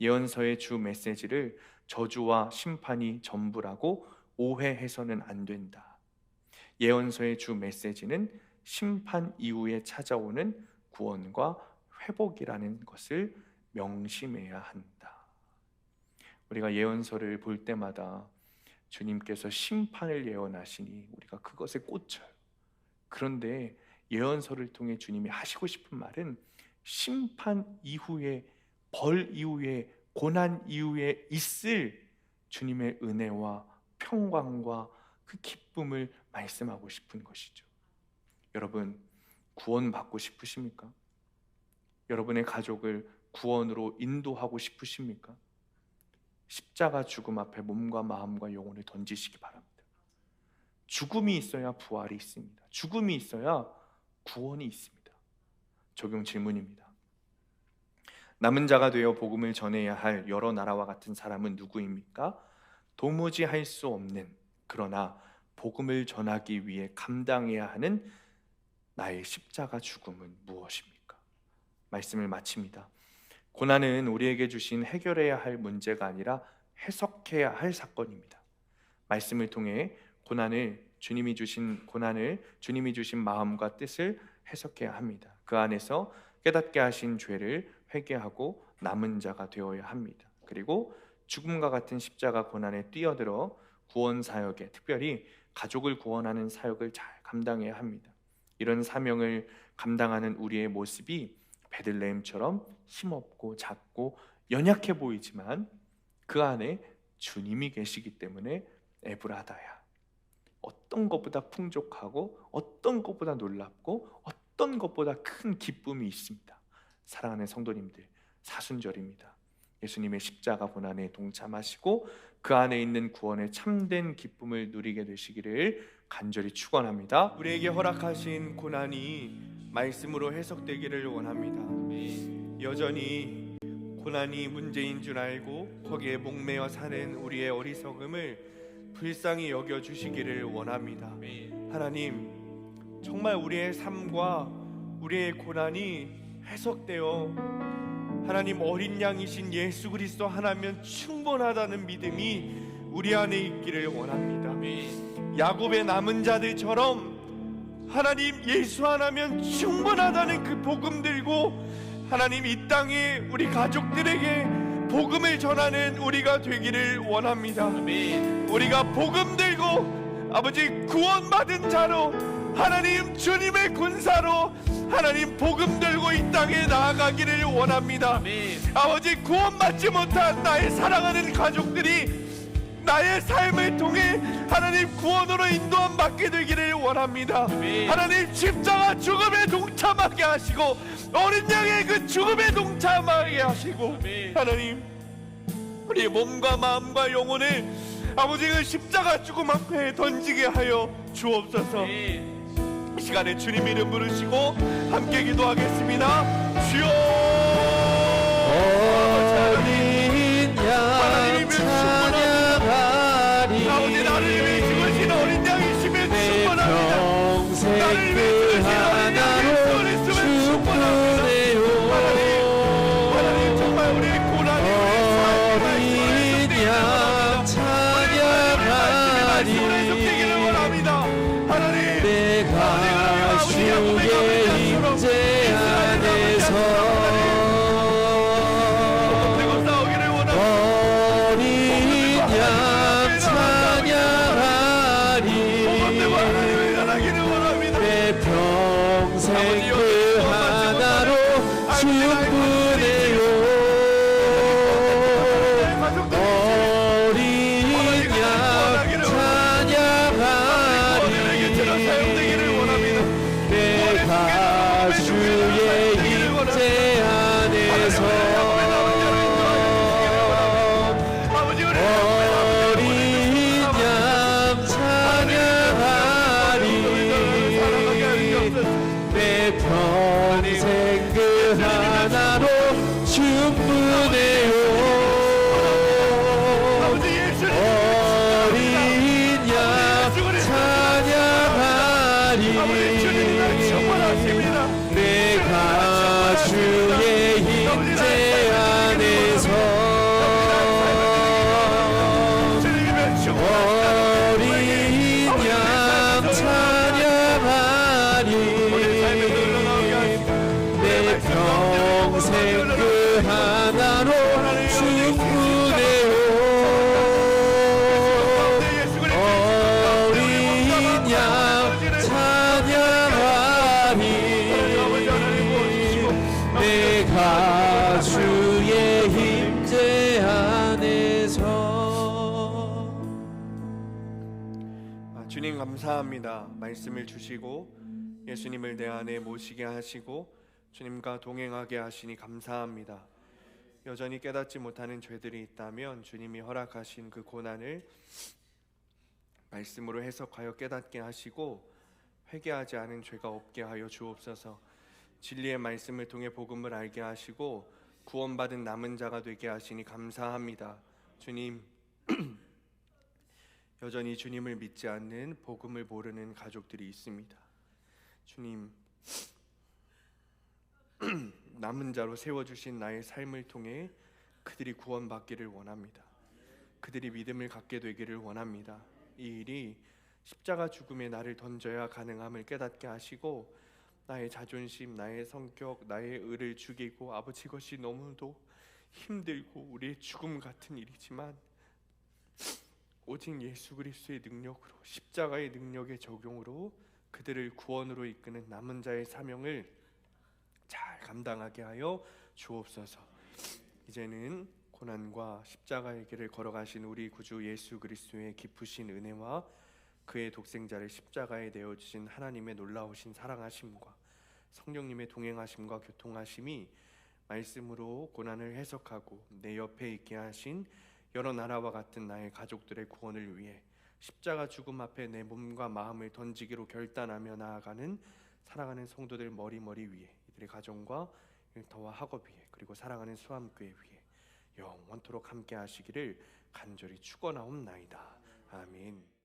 예언서의 주 메시지를 저주와 심판이 전부라고 오해해서는 안 된다. 예언서의 주 메시지는 심판 이후에 찾아오는 구원과 회복이라는 것을 명심해야 한다. 우리가 예언서를 볼 때마다 주님께서 심판을 예언하시니 우리가 그것에 꽂혀요. 그런데 예언서를 통해 주님이 하시고 싶은 말은 심판 이후에, 벌 이후에, 고난 이후에 있을 주님의 은혜와 평강과 그 기쁨을 말씀하고 싶은 것이죠. 여러분, 구원받고 싶으십니까? 여러분의 가족을 구원으로 인도하고 싶으십니까? 십자가 죽음 앞에 몸과 마음과 영혼을 던지시기 바랍니다. 죽음이 있어야 부활이 있습니다. 죽음이 있어야 구원이 있습니다. 적용 질문입니다. 남은 자가 되어 복음을 전해야 할 여러 나라와 같은 사람은 누구입니까? 도무지 할 수 없는, 그러나 복음을 전하기 위해 감당해야 하는 나의 십자가 죽음은 무엇입니까? 말씀을 마칩니다. 고난은 우리에게 주신 해결해야 할 문제가 아니라 해석해야 할 사건입니다. 말씀을 통해 주님이 주신 마음과 뜻을 해석해야 합니다. 그 안에서 깨닫게 하신 죄를 회개하고 남은 자가 되어야 합니다. 그리고 죽음과 같은 십자가 고난에 뛰어들어 구원 사역에, 특별히 가족을 구원하는 사역을 잘 감당해야 합니다. 이런 사명을 감당하는 우리의 모습이 베들레헴처럼 힘없고 작고 연약해 보이지만 그 안에 주님이 계시기 때문에 에브라다야, 어떤 것보다 풍족하고 어떤 것보다 놀랍고 어떤 것보다 큰 기쁨이 있습니다. 사랑하는 성도님들, 사순절입니다. 예수님의 십자가 고난에 동참하시고 그 안에 있는 구원의 참된 기쁨을 누리게 되시기를 간절히 축원합니다. 우리에게 허락하신 고난이 말씀으로 해석되기를 원합니다. 여전히 고난이 문제인 줄 알고 거기에 목매어 사는 우리의 어리석음을 불쌍히 여겨주시기를 원합니다. 하나님, 정말 우리의 삶과 우리의 고난이 해석되어 하나님 어린 양이신 예수 그리스도 하나면 충분하다는 믿음이 우리 안에 있기를 원합니다. 야곱의 남은 자들처럼 하나님 예수 하나면 충분하다는 그 복음 들고 하나님 이 땅에 우리 가족들에게 복음을 전하는 우리가 되기를 원합니다. 우리가 복음 들고 아버지 구원받은 자로 하나님 주님의 군사로 하나님 복음 들고 이 땅에 나아가기를 원합니다. 아버지 구원받지 못한 나의 사랑하는 가족들이 나의 삶을 통해 하나님 구원으로 인도함 받게 되기를 원합니다. 하나님 십자가 죽음에 동참하게 하시고 어린 양의 그 죽음에 동참하게 하시고 하나님 우리 몸과 마음과 영혼을 아버지 그 십자가 죽음 앞에 던지게 하여 주옵소서. 이 시간에 주님 이름 부르시고 함께 기도하겠습니다. 주여, 어린 양 찬양하리. 아버지 나를 위해 죽으신 어린 양이시면 충분합니다. 평생 나를 위해 그 죽으신 어린 하나로 양이시면 충분해요. 하나님 정말 우리의 고난이 어린 양 찬양하리. 내가 주의 임재 안에서 어린 양 찬양하리. 내 평생 그 하나로 충분해요. 어린 양 찬양하리. 내가 주의 임재 안에서 하나로 충분해요. 어린 양 찬양하리. 내가 주의 임재 안에서 어린 양 찬양하리. 내 평생 그 하나로 충분해요. 어린 양 찬양하리. 내가 주의 임재 안에서. 주님 감사합니다. 말씀을 주시고 예수님을 내 안에 모시게 하시고 주님과 동행하게 하시니 감사합니다. 여전히 깨닫지 못하는 죄들이 있다면 주님이 허락하신 그 고난을 말씀으로 해석하여 깨닫게 하시고 회개하지 않은 죄가 없게 하여 주옵소서. 진리의 말씀을 통해 복음을 알게 하시고 구원받은 남은 자가 되게 하시니 감사합니다. 주님, 여전히 주님을 믿지 않는 복음을 모르는 가족들이 있습니다. 주님, 남은 자로 세워주신 나의 삶을 통해 그들이 구원받기를 원합니다. 그들이 믿음을 갖게 되기를 원합니다. 이 일이 십자가 죽음에 나를 던져야 가능함을 깨닫게 하시고 나의 자존심, 나의 성격, 나의 의를 죽이고 아버지 것이 너무도 힘들고 우리의 죽음 같은 일이지만 오직 예수 그리스도의 능력으로 십자가의 능력의 적용으로 그들을 구원으로 이끄는 남은 자의 사명을 잘 감당하게 하여 주옵소서. 이제는 고난과 십자가의 길을 걸어가신 우리 구주 예수 그리스도의 깊으신 은혜와 그의 독생자를 십자가에 내어주신 하나님의 놀라우신 사랑하심과 성령님의 동행하심과 교통하심이 말씀으로 고난을 해석하고 내 옆에 있게 하신 여러 나라와 같은 나의 가족들의 구원을 위해 십자가 죽음 앞에 내 몸과 마음을 던지기로 결단하며 나아가는 사랑하는 성도들 머리머리 위에 이들의 가정과 일터와 학업 위에 그리고 사랑하는 수함교회 위에 영원토록 함께 하시기를 간절히 축원하옵나이다. 아멘.